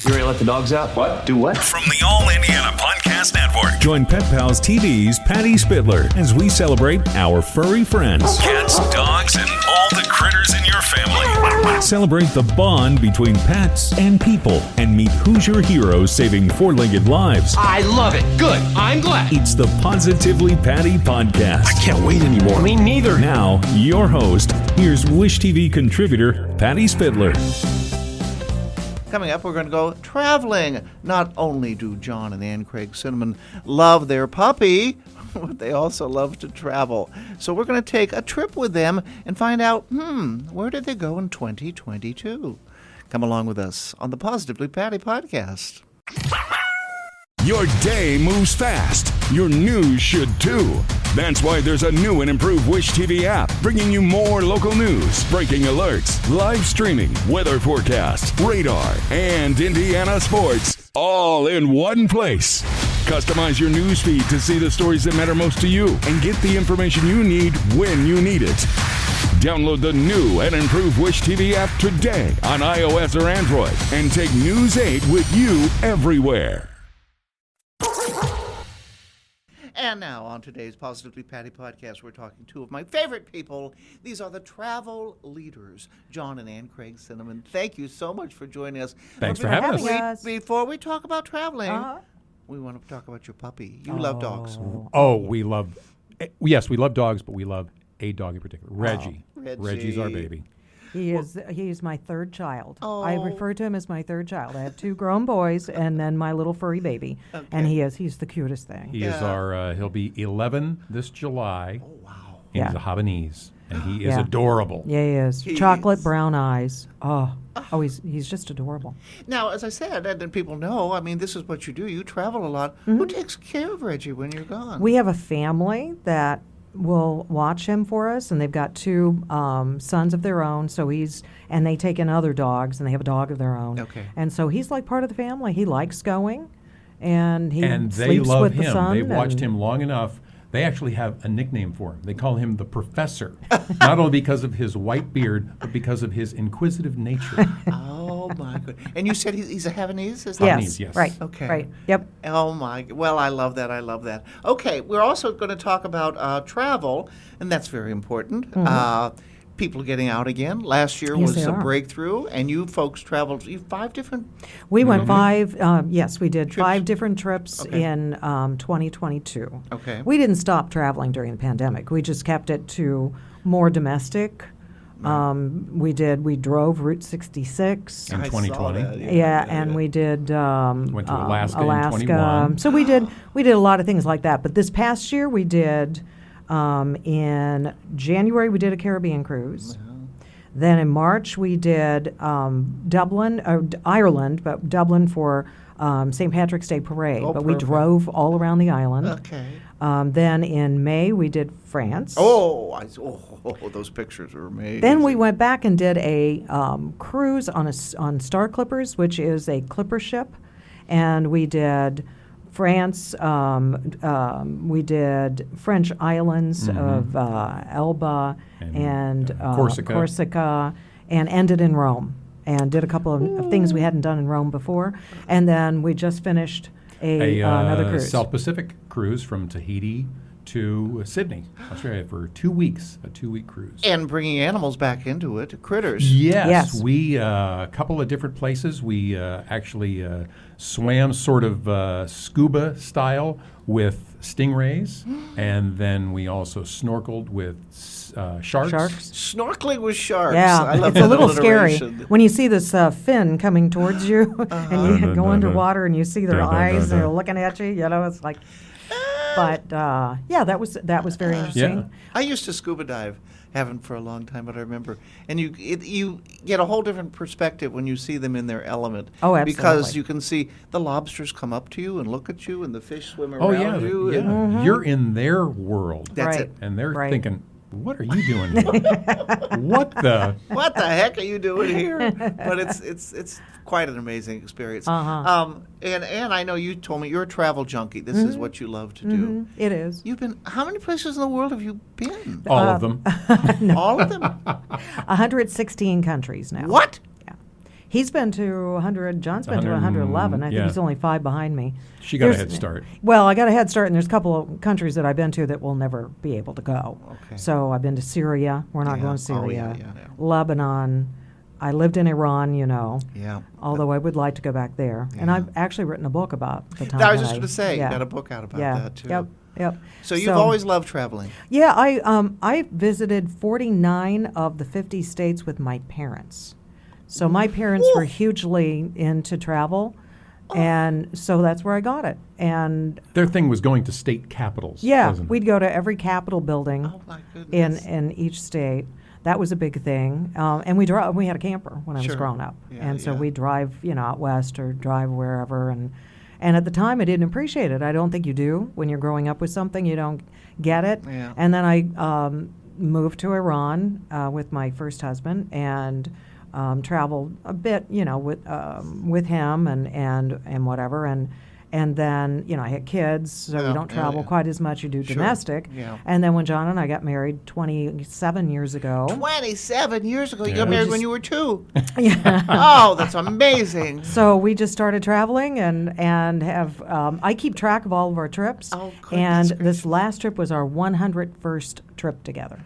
You ready to let the dogs out? What? Do what? From the All Indiana Podcast Network. Join Pet Pals TV's Patty Spitler as we celebrate our furry friends. Cats, dogs, and all the critters in your family. Celebrate the bond between pets and people and meet Hoosier heroes saving four-legged lives. I love it. Good. I'm glad. It's the Positively Patty Podcast. I can't wait anymore. Me neither. Now, your host, here's Wish TV contributor Patty Spitler. Coming up, we're going to go traveling. Not only do John and Ann Craig Cinnamon love their puppy, but they also love to travel. So we're going to take a trip with them and find out, where did they go in 2022? Come along with us on the Positively Patty podcast. Your day moves fast. Your news should too. That's why there's a new and improved Wish TV app bringing you more local news, breaking alerts, live streaming, weather forecast, radar, and Indiana sports all in one place. Customize your news feed to see the stories that matter most to you and get the information you need when you need it. Download the new and improved Wish TV app today on iOS or Android and take News 8 with you everywhere. And now, on today's Positively Patty podcast, we're talking to two of my favorite people. These are the travel leaders, John and Ann Craig Cinnamon. Thank you so much for joining us. Thanks for having us. Before we talk about traveling, we want to talk about your puppy. You love dogs. Oh, we love dogs, but we love a dog in particular, Reggie. Reggie's our baby. He's my third child. I refer to him as my third child. I have two grown boys and then my little furry baby. Okay. And he's the cutest thing. He is he'll be 11 this July. Oh, wow. He's a Havanese, and he is adorable. Yeah, he is. Chocolate brown eyes. He's just adorable. Now, as I said, and people know, I mean, this is what you do. You travel a lot. Mm-hmm. Who takes care of Reggie when you're gone? We have a family that will watch him for us, and they've got two sons of their own. And they take in other dogs, and they have a dog of their own. Okay. And so he's like part of the family. He likes going, and he sleeps with the son. They've watched him long enough. They actually have a nickname for him. They call him the Professor, not only because of his white beard, but because of his inquisitive nature. Oh, my goodness. And you said he's a Havanese? Havanese, yes. Right. Okay. Right. Yep. Oh, my. Well, I love that. Okay, we're also going to talk about travel, and that's very important. Mm-hmm. People getting out again. Last year was a breakthrough, and you folks traveled 5 different... We went 5, we did trips? 5 different trips in 2022. Okay. We didn't stop traveling during the pandemic. We just kept it to more domestic. We drove Route 66. In 2020. And we did... went to Alaska in 21. So we did a lot of things like that. But this past year we did... in January, we did a Caribbean cruise. Wow. Then in March, we did Ireland, but Dublin for St. Patrick's Day Parade. But we drove all around the island. Okay. Then in May, we did France. Those pictures are amazing. Then we went back and did a cruise on Star Clippers, which is a clipper ship. And we did... France, we did French islands of Elba and Corsica, and ended in Rome, and did a couple of things we hadn't done in Rome before. And then we just finished another cruise. South Pacific cruise from Tahiti to Sydney, Australia for 2 weeks, a 2-week cruise. And bringing animals back into it, critters. Yes. We, a couple of different places. We actually swam sort of scuba style with stingrays, and then we also snorkeled with sharks. Snorkeling with sharks. Yeah, I love it's a little scary alliteration. when you see this fin coming towards you, and you go underwater and you see their eyes and they're looking at you. You know, it's like... But that was very interesting. Yeah. I used to scuba dive, haven't for a long time, but I remember. And you get a whole different perspective when you see them in their element. Oh, absolutely. Because you can see the lobsters come up to you and look at you, and the fish swim around you. Yeah. And You're in their world. That's it. And they're thinking, what are you doing here? What the heck are you doing here? But it's quite an amazing experience. And I know you told me you're a travel junkie. This is what you love to do. It is. You've been, how many places in the world have you been? All of them. All of them? 116 countries now. What? Yeah. He's been to 100. John's been to 100, 111. I think yeah. he's only 5 behind me. She got a There's- head start. Well, I got a head start, and there's a couple of countries that I've been to that we'll never be able to go. Okay. So I've been to Syria. We're not Yeah. going to Oh, Syria. yeah. Lebanon. I lived in Iran, Yeah. although I would like to go back there. And Yeah. I've actually written a book about the time. I was that just going to say, yeah. you got a book out about Yeah. that too. Yep. So you've always loved traveling. Yeah, I visited 49 of the 50 states with my parents. So my parents were hugely into travel, and so that's where I got it. And Their thing was going to state capitals. yeah, wasn't it? we'd go to every capital building Oh my goodness. in each state. That was a big thing. And we had a camper when I was Sure. growing up. Yeah, And so yeah. we'd drive, out west or drive wherever. And at the time, I didn't appreciate it. I don't think you do. When you're growing up with something, you don't get it. Yeah. And then I moved to Iran with my first husband and traveled a bit, with him and whatever. And then, I had kids, so Yeah, you don't yeah, travel yeah. quite as much. You do Sure. domestic. Yeah. And then when John and I got married 27 years ago. 27 years ago. You Yeah. got We married just- when you were 2. Yeah. Oh, that's amazing. So we just started traveling and have, I keep track of all of our trips. Oh, goodness and gracious. this last trip was our 101st trip together.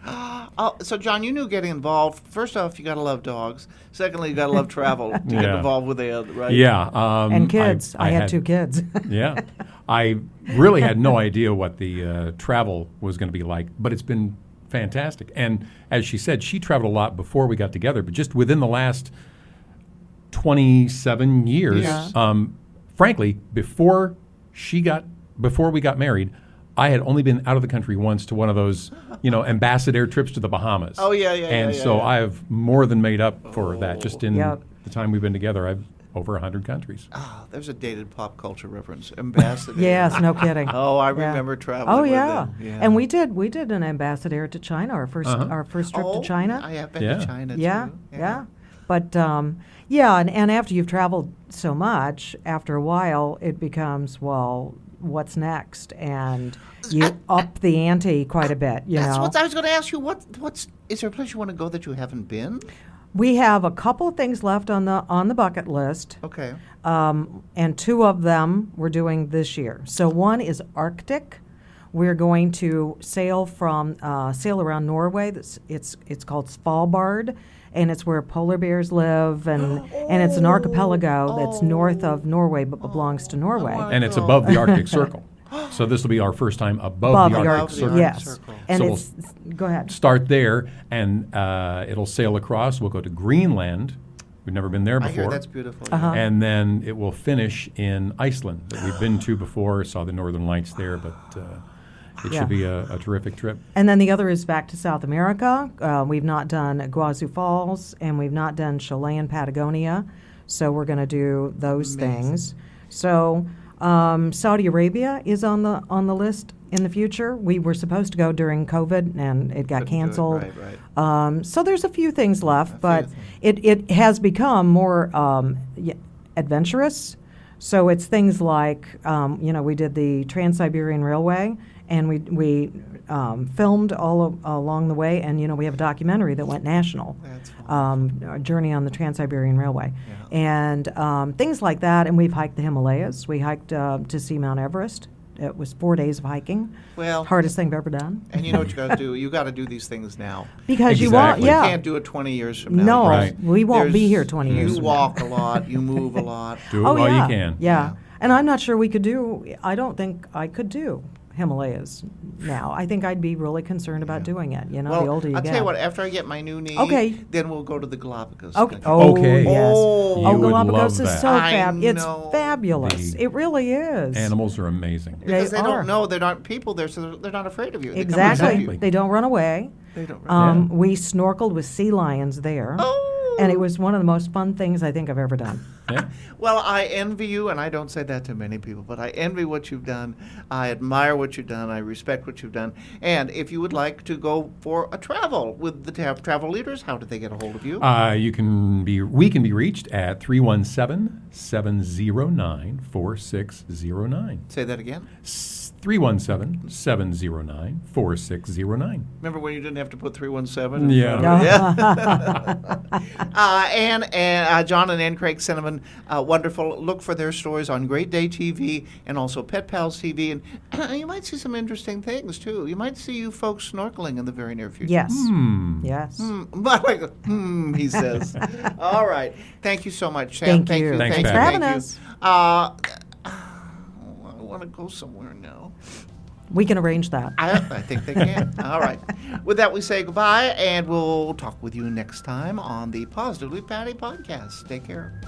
Oh, so, John, you knew getting involved. First off, you got to love dogs. Secondly, you got to love travel to get Yeah. involved with it, right? Yeah. And kids. I had 2 kids. Yeah. I really had no idea what the travel was going to be like, but it's been fantastic. And as she said, she traveled a lot before we got together, but just within the last 27 years, Yeah. Frankly, before we got married, I had only been out of the country once to one of those, ambassador trips to the Bahamas. Oh, yeah. And yeah, so yeah. I've more than made up for that just in Yep. the time we've been together. I've over 100 countries. Oh, there's a dated pop culture reference. Ambassador. Yes, no kidding. Oh, I Yeah. remember traveling Oh with yeah. them. Yeah. And we did an ambassador to China, our first trip Oh, to China. I have been Yeah. to China, Yeah, too. yeah. But and after you've traveled so much, after a while, it becomes, well, what's next? And you up the ante quite a bit, That's know. what I was going to ask you. Is there a place you want to go that you haven't been? We have a couple of things left on the bucket list, Okay. and 2 of them we're doing this year. So one is Arctic. We're going to sail around Norway. It's called Svalbard, and it's where polar bears live, and it's an archipelago that's north of Norway but belongs to Norway. And it's above the Arctic Circle. So this will be our first time above the Arctic Arctic Circle. Yes, Circle. and So it's go ahead. Start there, and it'll sail across. We'll go to Greenland. We've never been there I before. hear that's beautiful. Uh-huh. And then it will finish in Iceland, that we've been to before. Saw the Northern Lights there, but it Yeah. should be a terrific trip. And then the other is back to South America. We've not done Iguazu Falls, and we've not done Chilean Patagonia. So we're going to do those things. So Saudi Arabia is on the list in the future. We were supposed to go during COVID, and it got Couldn't do it. canceled. Right. So there's a few things left, but things. it has become more adventurous. So it's things like, we did the Trans-Siberian Railway, and we filmed all along the way, and, we have a documentary that went national, That's a Journey on the Trans-Siberian Railway. And things like that, and we've hiked the Himalayas. We hiked to see Mount Everest. It was 4 days of hiking. Well, Hardest thing I've ever done. and you know what you got to do? You got to do these things now. Because you want, Exactly. yeah. You can't do it 20 years from now. No, Right. we won't be There's- here 20 years You from walk a lot. You move a lot. Do it Oh, while yeah. you can. Yeah. And I'm not sure I don't think I could do Himalayas now. I think I'd be really concerned about doing it, the Well, older you I'll get. tell you what. After I get my new knee, Okay. then we'll go to the Galapagos. Okay. country. Oh, Okay. yes. Oh, You would Galapagos love is that. so I It's know. fabulous. The It really is. Animals are amazing. Because they are. don't know there aren't people there, so they're not afraid of you. They come Exactly. beside you. They don't run away. They don't. Run. We snorkeled with sea lions there. Oh. And it was one of the most fun things I think I've ever done. Yeah. Well, I envy you, and I don't say that to many people, but I envy what you've done. I admire what you've done. I respect what you've done. And if you would like to go for a travel with the travel leaders, how do they get a hold of you? We can be reached at 317-709-4609. Say that again. 317-709-4609. Remember when you didn't have to put 317? Yeah. And John and Ann Craig Cinnamon, wonderful. Look for their stories on Great Day TV and also Pet Pals TV. And you might see some interesting things, too. You might see you folks snorkeling in the very near future. Yes. Yes. He says. All right. Thank you so much, Sam. Thank you. Thanks, Thanks for Pat. having us. I want to go somewhere now. We can arrange that. I think they can. All right. With that, we say goodbye, and we'll talk with you next time on the Positively Patty podcast. Take care.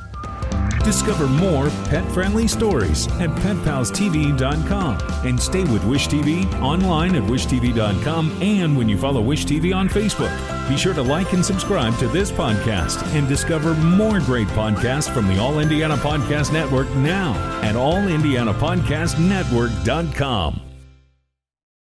Discover more pet-friendly stories at PetPalsTV.com and stay with Wish TV online at WishTV.com and when you follow Wish TV on Facebook. Be sure to like and subscribe to this podcast and discover more great podcasts from the All Indiana Podcast Network now at AllIndianaPodcastNetwork.com.